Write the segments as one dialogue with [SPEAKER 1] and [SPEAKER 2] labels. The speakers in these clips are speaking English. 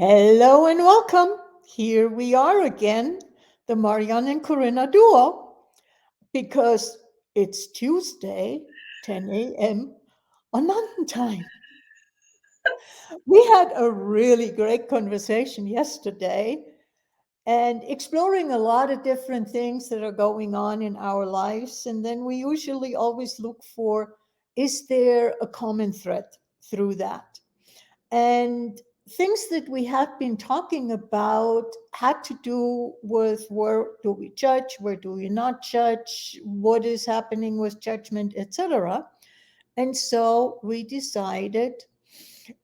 [SPEAKER 1] Hello and welcome. Here we are again, the Marianne and Corinna duo, because it's Tuesday, 10 a.m. on Mountain Time. We had a really great conversation yesterday and exploring a lot of different things that are going on in our lives. And then we usually always look for, is there a common thread through that? And things that we have been talking about had to do with where do we judge, where do we not judge, what is happening with judgment, etc. And so we decided,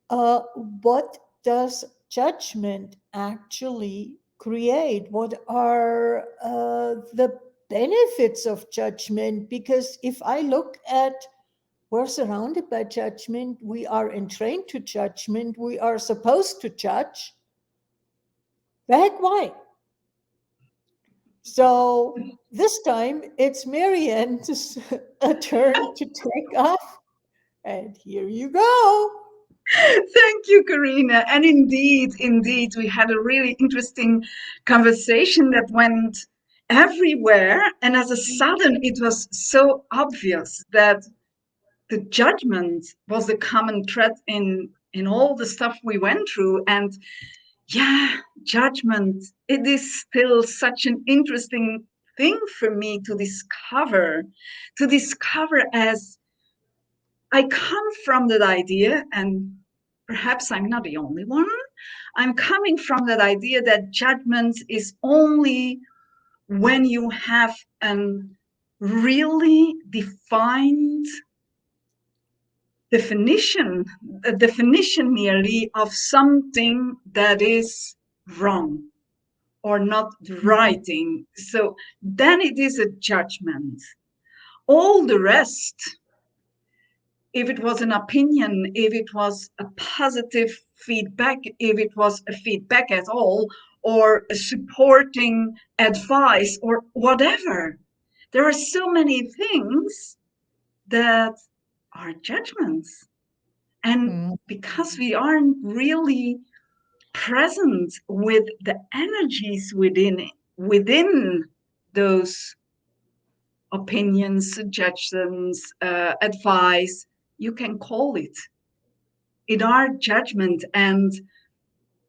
[SPEAKER 1] what does judgment actually create? What are the benefits of judgment? Because if I look at, we're surrounded by judgment. We are entrained to judgment. We are supposed to judge. The heck, why? So this time it's Marianne's turn to take off. And here you go.
[SPEAKER 2] Thank you, Corinna. And indeed, we had a really interesting conversation that went everywhere. And as a sudden, it was so obvious that the judgment was the common thread in all the stuff we went through. And yeah, judgment, it is still such an interesting thing for me to discover as I come from that idea, and perhaps I'm not the only one. I'm coming from that idea that judgment is only when you have a really defined definition, a definition merely of something that is wrong or not writing. So then it is a judgment. All the rest, if it was an opinion, if it was a positive feedback, if it was a feedback at all, or a supporting advice, or whatever. There are so many things that are judgments. And
[SPEAKER 1] Mm.
[SPEAKER 2] because we aren't really present with the energies within those opinions, suggestions, advice, you can call it our judgment. And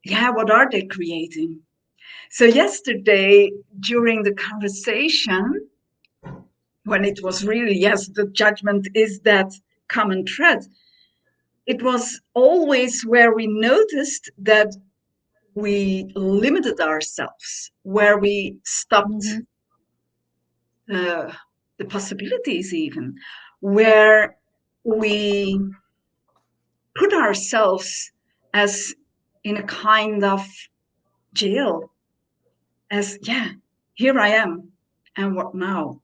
[SPEAKER 2] yeah, what are they creating? So yesterday during the conversation, when it was really, yes, the judgment is that common thread, it was always where we noticed that we limited ourselves, where we stopped
[SPEAKER 1] Mhm.
[SPEAKER 2] uh, the possibilities, even where we put ourselves as in a kind of jail, as, yeah, here I am, and what now?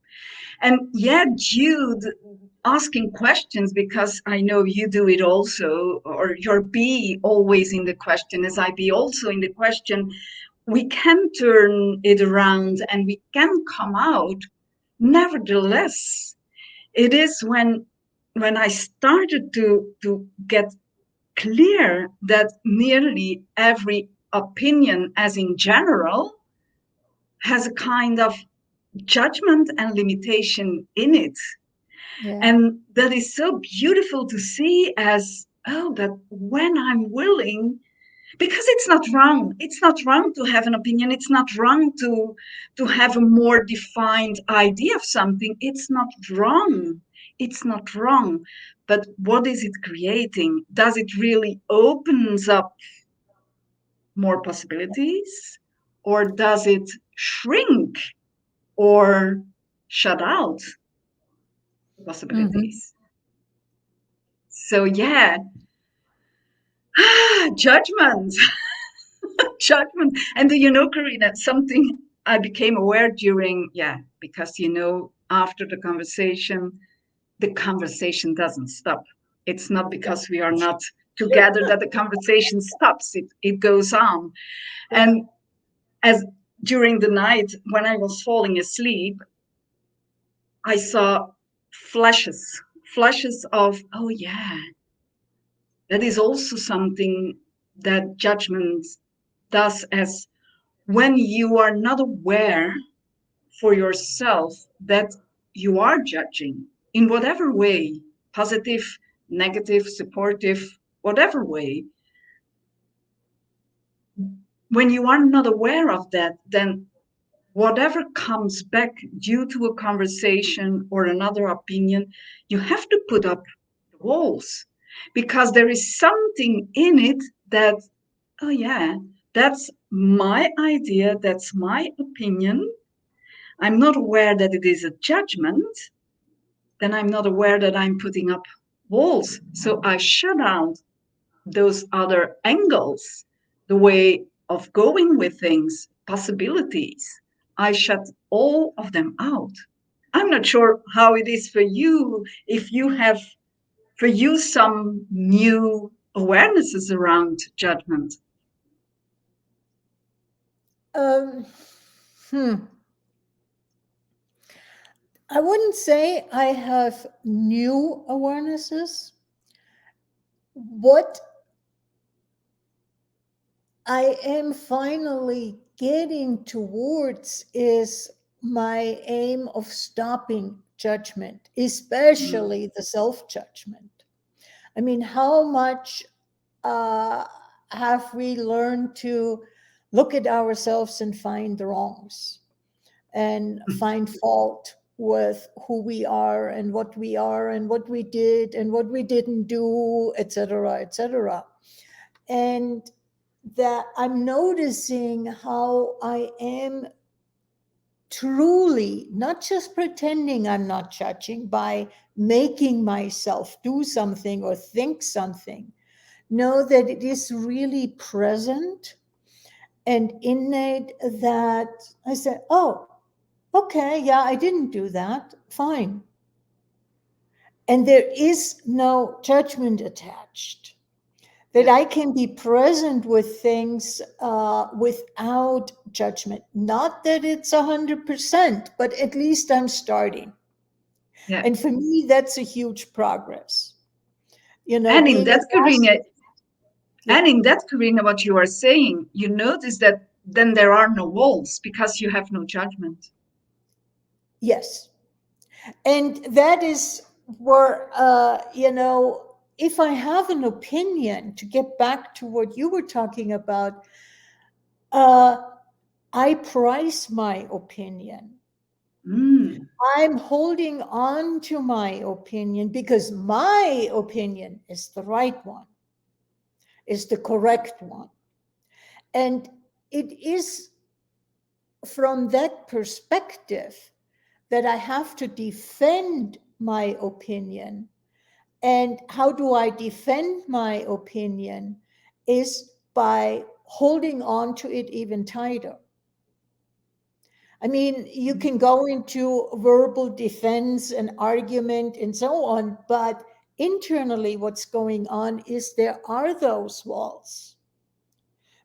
[SPEAKER 2] And yeah, Jude, asking questions, because I know you do it also, or your be always in the question, as I be also in the question, we can turn it around and we can come out. Nevertheless, it is when I started to get clear that nearly every opinion, as in general, has a kind of judgment and limitation in it.
[SPEAKER 1] Yeah.
[SPEAKER 2] And that is so beautiful to see as, oh, that when I'm willing, because it's not wrong. It's not wrong to have an opinion. It's not wrong to have a more defined idea of something. It's not wrong. It's not wrong. But what is it creating? Does it really opens up more possibilities? Or does it shrink or shut out
[SPEAKER 1] Mhm.
[SPEAKER 2] possibilities? So yeah, judgment, judgment. And do you know, Corinna, something I became aware during, yeah, because after the conversation doesn't stop. It's not because we are not together that the conversation stops. It goes on.
[SPEAKER 1] Yeah.
[SPEAKER 2] And as during the night when I was falling asleep, I saw flashes of, oh yeah, that is also something that judgment thus as when you are not aware for yourself that you are judging in whatever way, positive, negative, supportive, whatever way, when you are not aware of that, then whatever comes back due to a conversation or another opinion, you have to put up walls because there is something in it that, oh, yeah, that's my idea, that's my opinion. I'm not aware that it is a judgment, then I'm not aware that I'm putting up walls. So I shut out those other angles, the way of going with things, possibilities. I shut all of them out. I'm not sure how it is for you, if you have for you some new awarenesses around judgment.
[SPEAKER 1] Um, hmm. I wouldn't say I have new awarenesses. What I am finally getting towards is my aim of stopping judgment,
[SPEAKER 2] Mm.
[SPEAKER 1] especially the self judgment. I mean, how much uh, have we learned to look at ourselves and find wrongs and find fault with who we are and what we are and what we did and what we didn't do, etc., etc. And that I'm noticing how I am truly not just pretending I'm not judging by making myself do something or think something. Know that it is really present and innate that I said, oh, okay, yeah, I didn't do that. Fine. And there is no judgment attached. That
[SPEAKER 2] Yeah,
[SPEAKER 1] I can be present with things without judgment. Not that it's 100%, but at least I'm starting.
[SPEAKER 2] yeah.
[SPEAKER 1] And for me, that's a huge progress. You know,
[SPEAKER 2] And in
[SPEAKER 1] being
[SPEAKER 2] that, Corinna,
[SPEAKER 1] exhausted. Yeah,
[SPEAKER 2] and in that, Corinna, what you are saying, you notice that then there are no walls because you have no judgment.
[SPEAKER 1] yes. And that is where, if I have an opinion, to get back to what you were talking about, uh, I price my opinion.
[SPEAKER 2] Mm.
[SPEAKER 1] I'm holding on to my opinion because my opinion is the right one, is the correct one. And it is from that perspective that I have to defend my opinion. And how do I defend my opinion? Is by holding on to it even tighter. I mean, you can go into verbal defense and argument and so on, but internally, what's going on is there are those walls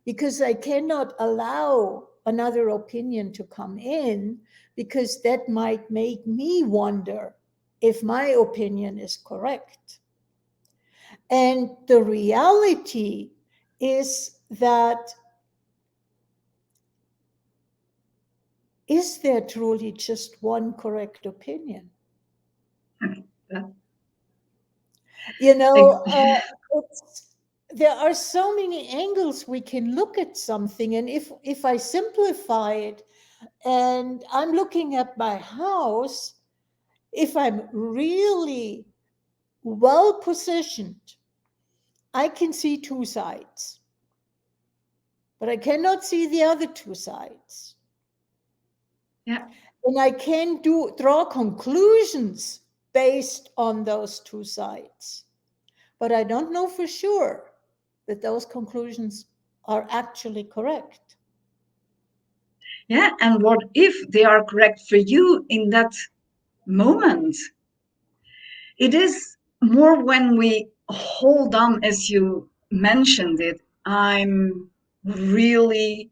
[SPEAKER 1] because I cannot allow another opinion to come in because that might make me wonder if my opinion is correct. And the reality is that is there truly just one correct opinion?
[SPEAKER 2] That-
[SPEAKER 1] You
[SPEAKER 2] ex-
[SPEAKER 1] know, there are so many angles we can look at something, and if I simplify it, and I'm looking at my house, if I'm really well positioned, I can see two sides, but I cannot see the other two sides.
[SPEAKER 2] yeah,
[SPEAKER 1] And I can draw conclusions based on those two sides. But I don't know for sure that those conclusions are actually correct.
[SPEAKER 2] yeah. And what if they are correct for you in that moment? It is more when we hold on, as you mentioned it. I'm really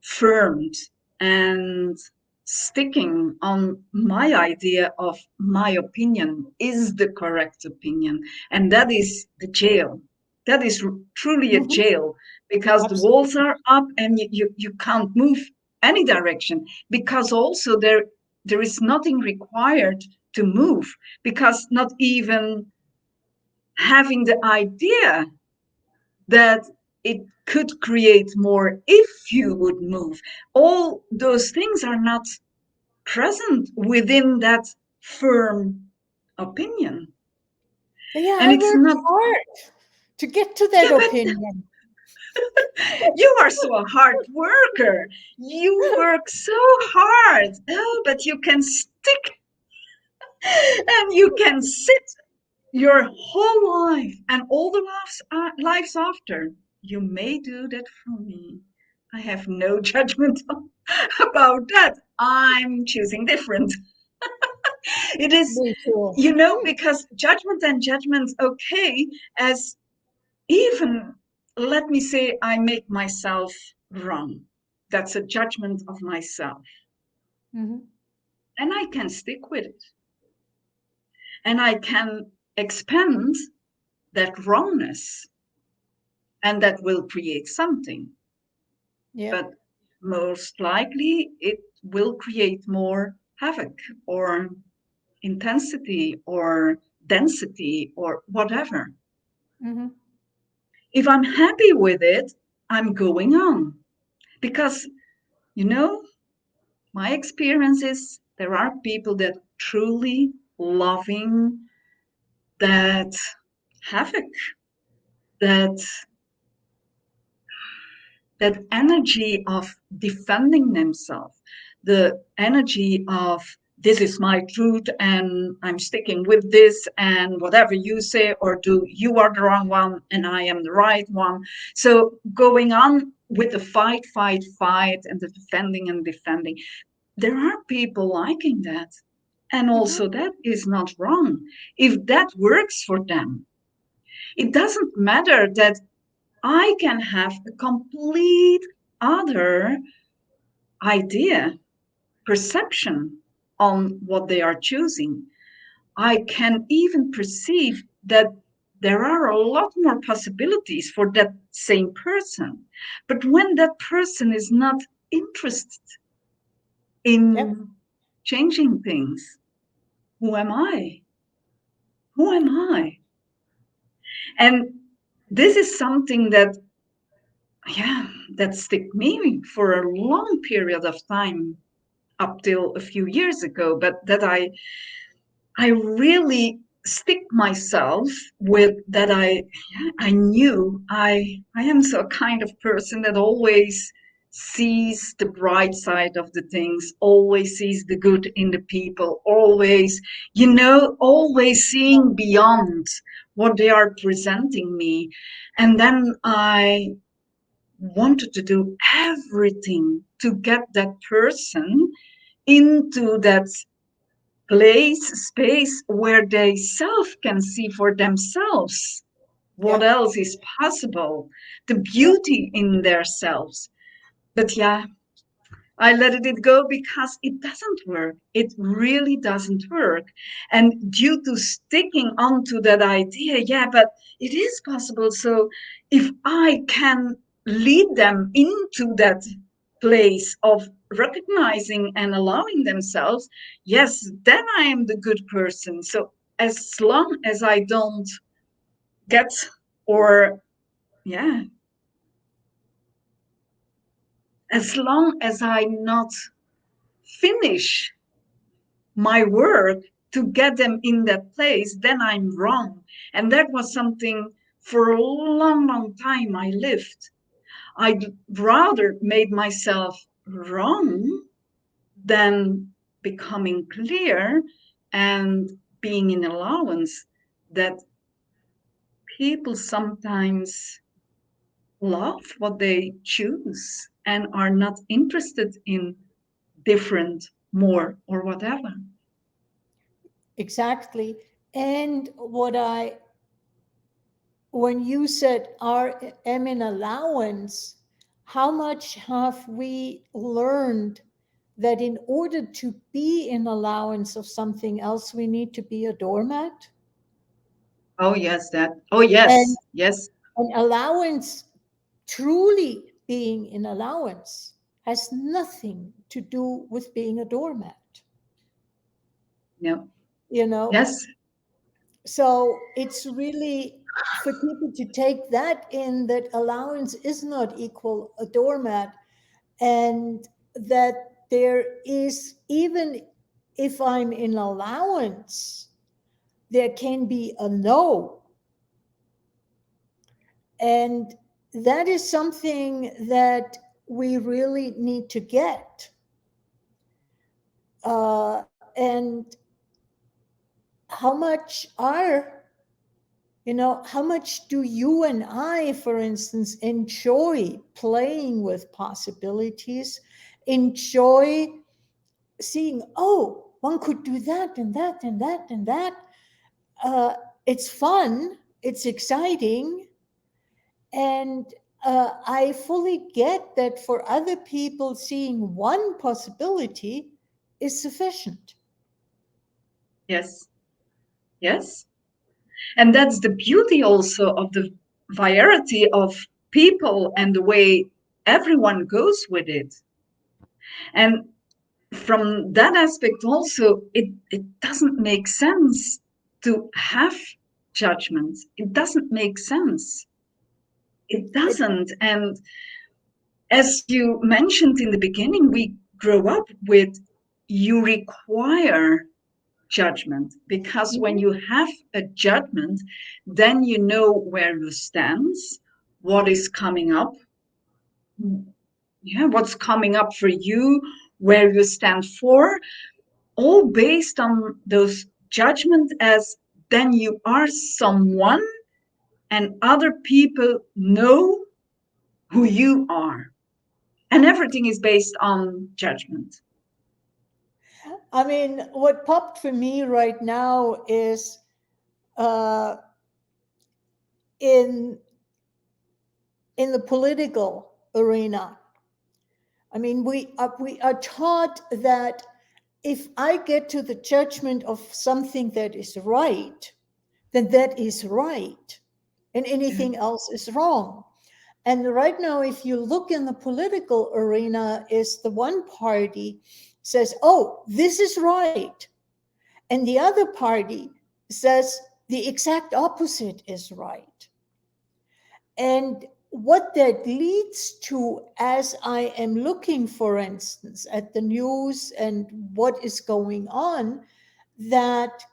[SPEAKER 2] firmed and sticking on my idea of my opinion is the correct opinion. And that is the jail. That is truly a
[SPEAKER 1] Mhm.
[SPEAKER 2] jail because the walls
[SPEAKER 1] Absolutely.
[SPEAKER 2] are up and you can't move any direction, because also there is nothing required to move, because not even having the idea that it could create more if you would move, all those things are not present within that firm opinion.
[SPEAKER 1] Yeah,
[SPEAKER 2] And
[SPEAKER 1] I
[SPEAKER 2] it's
[SPEAKER 1] worked
[SPEAKER 2] not,
[SPEAKER 1] hard to get to that
[SPEAKER 2] yeah, but
[SPEAKER 1] opinion.
[SPEAKER 2] you are so a hard worker. You work so hard. Oh, but you can stick and you can sit your whole life and all the lives after. You may do that for me. I have no judgment about that. I'm choosing different. It is,
[SPEAKER 1] Me too.
[SPEAKER 2] because judgment and judgment, okay, as even, let me say, I make myself wrong. That's a judgment of myself.
[SPEAKER 1] Hmm.
[SPEAKER 2] And I can stick with it. And I can expand that wrongness, and that will create something.
[SPEAKER 1] Yep.
[SPEAKER 2] But most likely, it will create more havoc or intensity or density or whatever.
[SPEAKER 1] Hmm.
[SPEAKER 2] If I'm happy with it, I'm going on. Because, you know, my experience is there are people that truly loving that havoc, that that energy of defending themselves, the energy of this is my truth and I'm sticking with this, and whatever you say or do, you are the wrong one and I am the right one. So going on with the fight, fight, fight, and the defending and defending, there are people liking that. And
[SPEAKER 1] Hmm.
[SPEAKER 2] also, that is not wrong. If that works for them, it doesn't matter that I can have a complete other idea, perception on what they are choosing. I can even perceive that there are a lot more possibilities for that same person. But when that person is not interested
[SPEAKER 1] Yep.
[SPEAKER 2] in changing things, who am I? Who am I? And this is something that, yeah, that stick me for a long period of time, up till a few years ago, but that I really stick myself with that. I knew I am so kind of person that always sees the bright side of the things, always sees the good in the people, always, always seeing beyond what they are presenting me. And then I wanted to do everything to get that person into that space where they self can see for themselves what
[SPEAKER 1] Yep.
[SPEAKER 2] else is possible, the
[SPEAKER 1] Yep.
[SPEAKER 2] beauty in themselves. But yeah, I let it go because it doesn't work. It really doesn't work. And due to sticking onto that idea, yeah, but it is possible. So if I can lead them into that place of recognizing and allowing themselves, yes, then I am the good person. So as long as I don't get, or yeah, as long as I not finish my work to get them in that place, then I'm wrong. And that was something for a long, long time I lived. I'd rather made myself wrong than becoming clear and being in allowance that people sometimes love what they choose and are not interested in different, more, or whatever.
[SPEAKER 1] Exactly. And when you said am in allowance, how much have we learned that in order to be in allowance of something else, we need to be a doormat?
[SPEAKER 2] Oh, yes, that. Oh,
[SPEAKER 1] And
[SPEAKER 2] yes, yes.
[SPEAKER 1] an allowance truly being in allowance has nothing to do with being a doormat,
[SPEAKER 2] Yeah.
[SPEAKER 1] you know?
[SPEAKER 2] Yes.
[SPEAKER 1] So it's really for people to take that in, that allowance is not equal a doormat, and that there is, even if I'm in allowance, there can be a no. And that is something that we really need to get. And how much are, how much do you and I, for instance, enjoy playing with possibilities, enjoy seeing, oh, one could do that and that and that and that. Uh, it's fun, it's exciting. And I fully get that for other people, seeing one possibility is sufficient.
[SPEAKER 2] Yes. Yes. And that's the beauty also of the variety of people and the way everyone goes with it. And from that aspect also, it doesn't make sense to have judgments. It doesn't make sense. It
[SPEAKER 1] It,
[SPEAKER 2] doesn't. And as you mentioned in the beginning, we grow up with you require judgment, because when
[SPEAKER 1] mhm,
[SPEAKER 2] you have a judgment, then you know where you stand, what is coming up, yeah, what's coming up for you, where you stand for, all based on those judgment, as then you are someone and other people know who you are, and everything is based on judgment.
[SPEAKER 1] I mean, what popped for me right now is uh, in in the political arena. I mean, we are taught that if I get to the judgment of something that is right, then that is right, and
[SPEAKER 2] Yeah.
[SPEAKER 1] anything else is wrong. And right now, if you look in the political arena, is the one party says, "Oh, this is right," and the other party says the exact opposite is right. And what that leads to, as I am looking, for instance, at the news and what is going on, that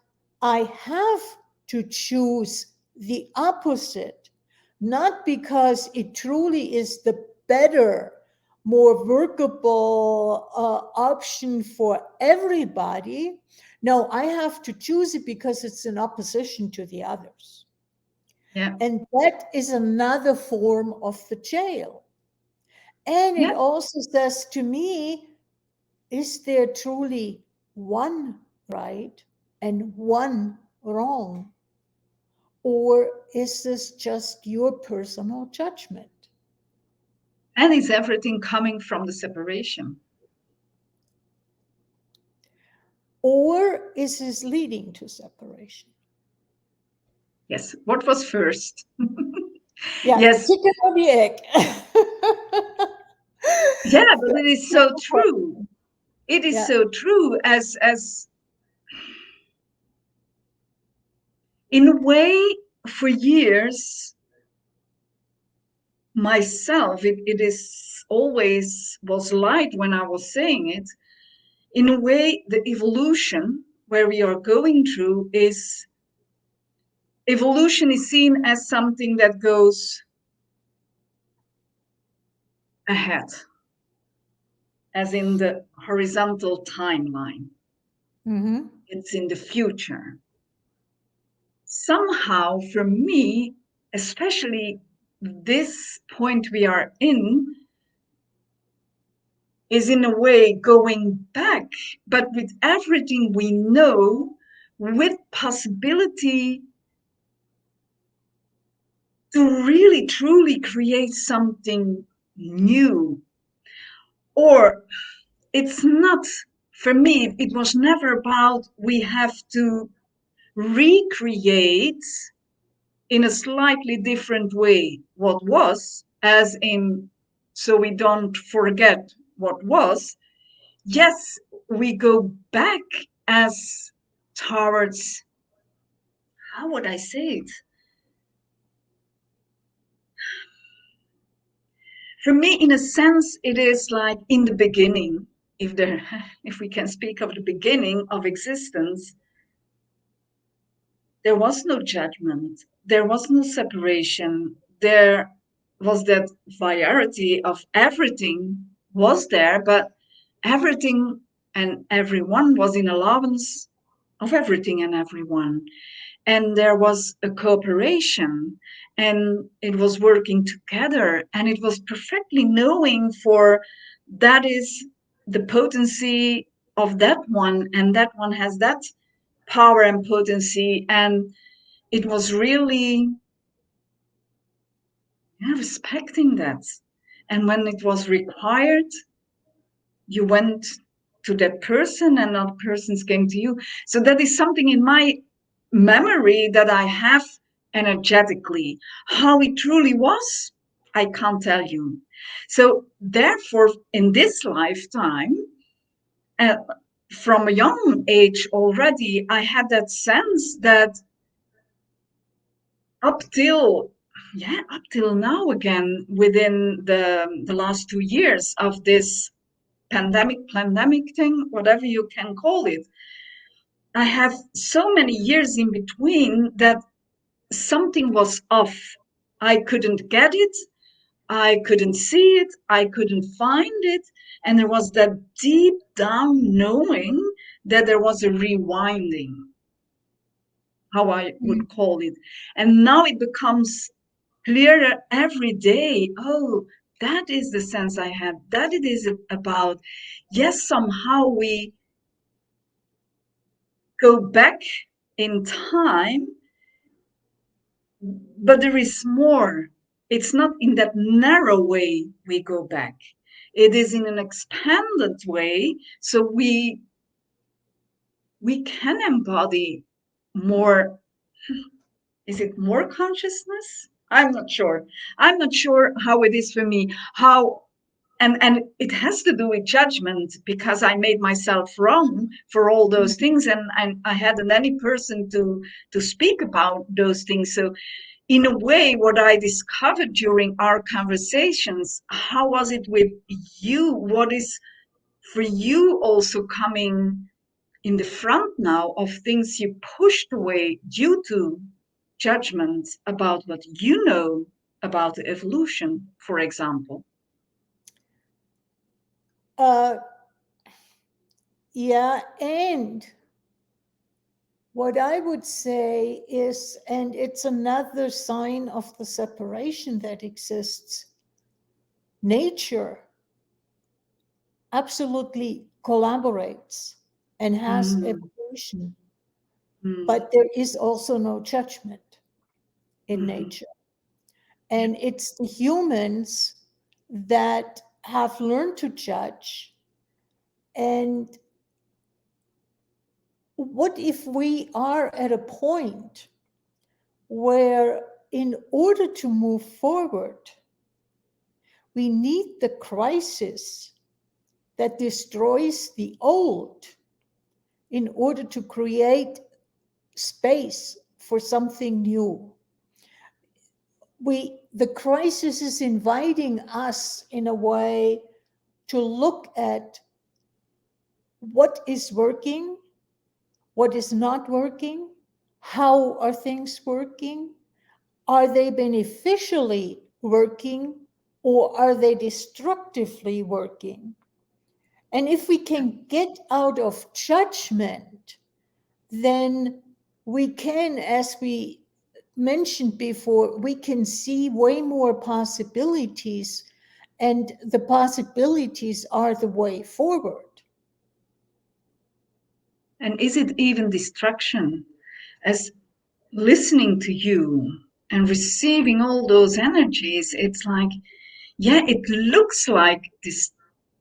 [SPEAKER 1] I have to choose the opposite, not because it truly is the better, more workable option for everybody. No, I have to choose it because it's in opposition to the others.
[SPEAKER 2] Yeah.
[SPEAKER 1] And that is another form of the jail. And it
[SPEAKER 2] Yeah.
[SPEAKER 1] also says to me, is there truly one right and one wrong? Or is this just your personal judgment?
[SPEAKER 2] And is everything coming from the separation?
[SPEAKER 1] Or is this leading to separation?
[SPEAKER 2] Yes. What was first?
[SPEAKER 1] Yeah, the
[SPEAKER 2] Yes.
[SPEAKER 1] chicken or the egg.
[SPEAKER 2] Yeah, but it is so true. It is
[SPEAKER 1] Yeah.
[SPEAKER 2] so true, as in a way, for years myself, it is always was light when I was saying it. In a way, the evolution where we are going through is evolution is seen as something that goes ahead, as in the horizontal timeline.
[SPEAKER 1] Mm-hmm.
[SPEAKER 2] It's in the future. Somehow, for me, especially this point we are in, is in a way going back, but with everything we know, with possibility to really truly create something new. Or it's not, for me, it was never about we have to recreate in a slightly different way what was. as in, so we don't forget what was. Yes, we go back as towards, how would I say it? For me, in a sense, it is like in the beginning, if there, if we can speak of the beginning of existence, there was no judgment, there was no separation, there was that variety of everything was there, but everything and everyone was in allowance of everything and everyone. And there was a cooperation, and it was working together, and it was perfectly knowing for that is the potency of that one, and that one has that power and potency, and it was really, yeah, respecting that. And when it was required, you went to that person and that persons came to you. So that is something in my memory that I have energetically. How it truly was, I can't tell you. So therefore, in this lifetime, uh, from a young age already, I had that sense that up till, yeah, up till now again, within the last 2 years of this pandemic thing, whatever you can call it, I have so many years in between that something was off. I couldn't get it, I couldn't see it, I couldn't find it, and there was that deep down knowing that there was a rewinding, how I would call it. And now it becomes clearer every day. Oh, that is the sense I had. That it is about. Yes, somehow we go back in time, but there is more. It's not in that narrow way we go back. It is in an expanded way, so we can embody more. Is it more consciousness? I'm not sure. I'm not sure how it is for me. How, and it has to do with judgment, because I made myself wrong for all those things, and I hadn't any person to speak about those things. So in a way, what I discovered during our conversations, how was it with you? What is for you also coming in the front now of things you pushed away due to judgment about what you know about the evolution, for example?
[SPEAKER 1] Uh, yeah, and what I would say is, and it's another sign of the separation that exists, nature absolutely collaborates and has
[SPEAKER 2] Mm,
[SPEAKER 1] evolution,
[SPEAKER 2] mm,
[SPEAKER 1] but there is also no judgment in
[SPEAKER 2] mhm.
[SPEAKER 1] nature.
[SPEAKER 2] Yeah.
[SPEAKER 1] And it's the humans that have learned to judge. And what if we are at a point where, in order to move forward, we need the crisis that destroys the old in order to create space for something new? The crisis is inviting us in a way to look at what is working, what is not working, how are things working, are they beneficially working, or are they destructively working? And if we can get out of judgment, then we can, as we mentioned before, we can see way more possibilities, and the possibilities are the way forward.
[SPEAKER 2] And is it even distraction? As listening to you and receiving all those energies, it's like, yeah, it looks like this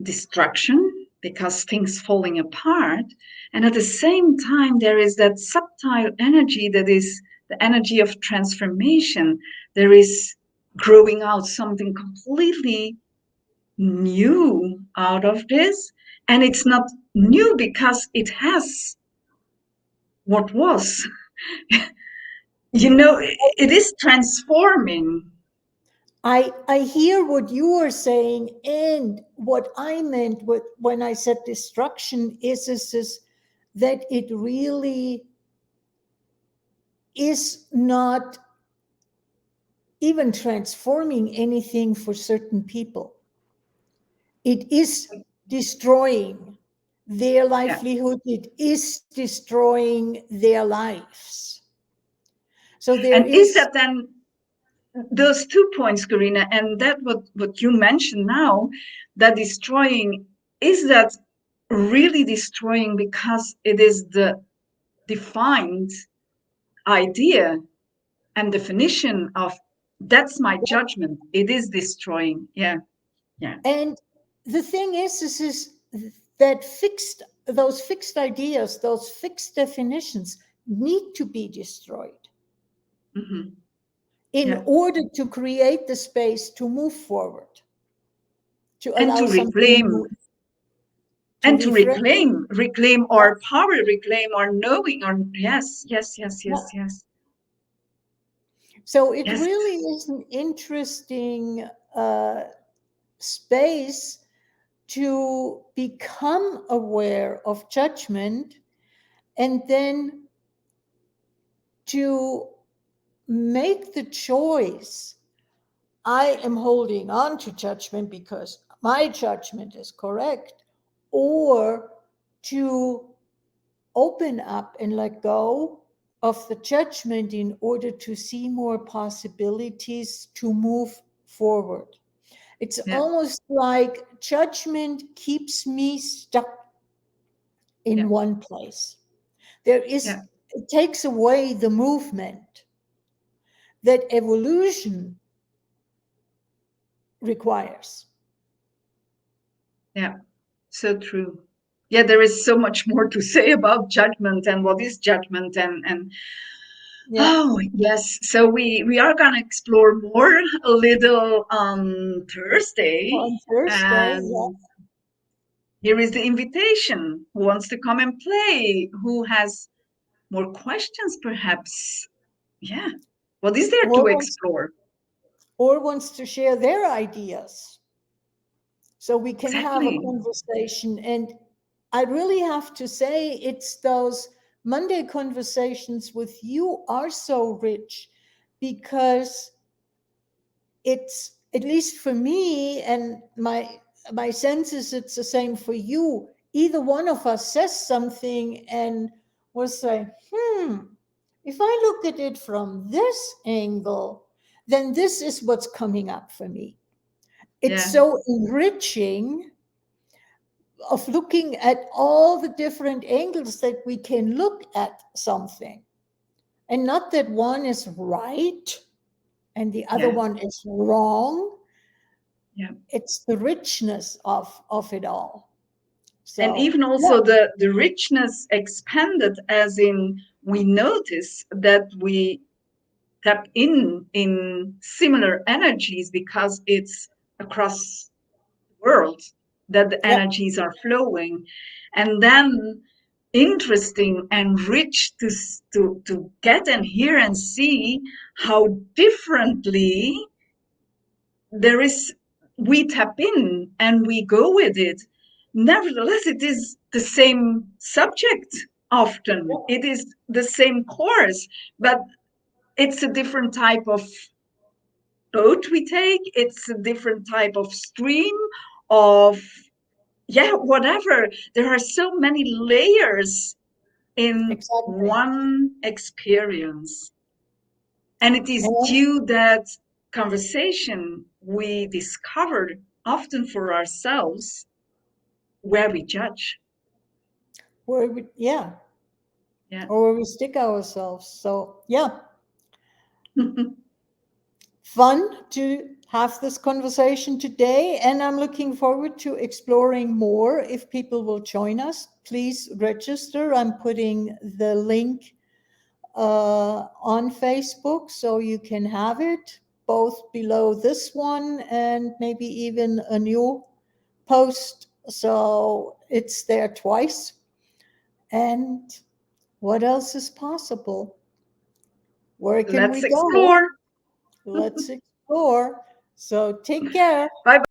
[SPEAKER 2] destruction because things falling apart. And at the same time, there is that subtle energy that is the energy of transformation. There is growing out something completely new out of this. And it's not new because it has what was. It is transforming.
[SPEAKER 1] I hear what you are saying, and what I meant with when I said destruction is that it really is not even transforming anything for certain people. It is destroying their
[SPEAKER 2] Yeah.
[SPEAKER 1] livelihood, it is destroying their lives. So there
[SPEAKER 2] And is
[SPEAKER 1] is,
[SPEAKER 2] that then those 2 points, Corinna, and that what you mentioned now, that destroying, is that really destroying because it is the defined idea and definition of that's my judgment. It is destroying. Yeah, yeah.
[SPEAKER 1] and the thing is that those fixed ideas, those fixed definitions need to be destroyed
[SPEAKER 2] Hmm.
[SPEAKER 1] in
[SPEAKER 2] Yeah.
[SPEAKER 1] order to create the space to move forward, to
[SPEAKER 2] And
[SPEAKER 1] allow
[SPEAKER 2] to
[SPEAKER 1] something new,
[SPEAKER 2] reclaim,
[SPEAKER 1] to
[SPEAKER 2] and to
[SPEAKER 1] reframe.
[SPEAKER 2] reclaim our
[SPEAKER 1] Yes.
[SPEAKER 2] power, reclaim our knowing, our yes, yes, yes,
[SPEAKER 1] Yeah.
[SPEAKER 2] yes, yes,
[SPEAKER 1] So it
[SPEAKER 2] yes,
[SPEAKER 1] really is an interesting space to become aware of judgment, and then to make the choice. I am holding on to judgment because my judgment is correct, or to open up and let go of the judgment in order to see more possibilities to move forward. It's
[SPEAKER 2] yeah,
[SPEAKER 1] almost like judgment keeps me stuck
[SPEAKER 2] yeah,
[SPEAKER 1] in one place. There is,
[SPEAKER 2] yeah,
[SPEAKER 1] it takes away the movement that evolution requires.
[SPEAKER 2] yeah. So true. Yeah, there is so much more to say about judgment and what is judgment, and
[SPEAKER 1] Yeah.
[SPEAKER 2] oh yes. So we are gonna explore more a little on Thursday,
[SPEAKER 1] On Thursday, yeah.
[SPEAKER 2] and here is the invitation. Who wants to come and play? Who has more questions, perhaps? Yeah. What is there
[SPEAKER 1] Or
[SPEAKER 2] to
[SPEAKER 1] wants,
[SPEAKER 2] explore?
[SPEAKER 1] or wants to share their ideas, so we can have a
[SPEAKER 2] Exactly.
[SPEAKER 1] conversation. And I really have to say, it's those Monday conversations with you are so rich, because it's, at least for me, and my sense is it's the same for you. Either one of us says something and we'll say, if I look at it from this angle, then this is what's coming up for me. It's
[SPEAKER 2] Yeah.
[SPEAKER 1] so enriching of looking at all the different angles that we can look at something, and not that one is right and the other
[SPEAKER 2] Yeah.
[SPEAKER 1] one is wrong.
[SPEAKER 2] Yeah.
[SPEAKER 1] It's the richness of it all.
[SPEAKER 2] And
[SPEAKER 1] So
[SPEAKER 2] even
[SPEAKER 1] yeah,
[SPEAKER 2] also the richness expanded, as in we notice that we tap in similar energies because it's across the world that the
[SPEAKER 1] yeah,
[SPEAKER 2] energies are flowing, and then interesting and rich to get and hear and see how differently there is, we tap in and we go with it. Nevertheless, it is the same subject. Often it is the same course, but it's a different type of boat we take. It's a different type of stream of, yeah, whatever. There are so many layers in
[SPEAKER 1] exactly.
[SPEAKER 2] one experience. And it is
[SPEAKER 1] And
[SPEAKER 2] due that conversation we discovered often for ourselves where we judge.
[SPEAKER 1] where we, yeah,
[SPEAKER 2] Yeah.
[SPEAKER 1] or where we stick ourselves. So yeah, fun to have this conversation today, and I'm looking forward to exploring more. If people will join us, please register. I'm putting the link on Facebook so you can have it. both below this one and maybe even a new post. So it's there twice. And what else is possible? Where can we
[SPEAKER 2] Let's
[SPEAKER 1] go?
[SPEAKER 2] explore.
[SPEAKER 1] Let's explore. So take care.
[SPEAKER 2] Bye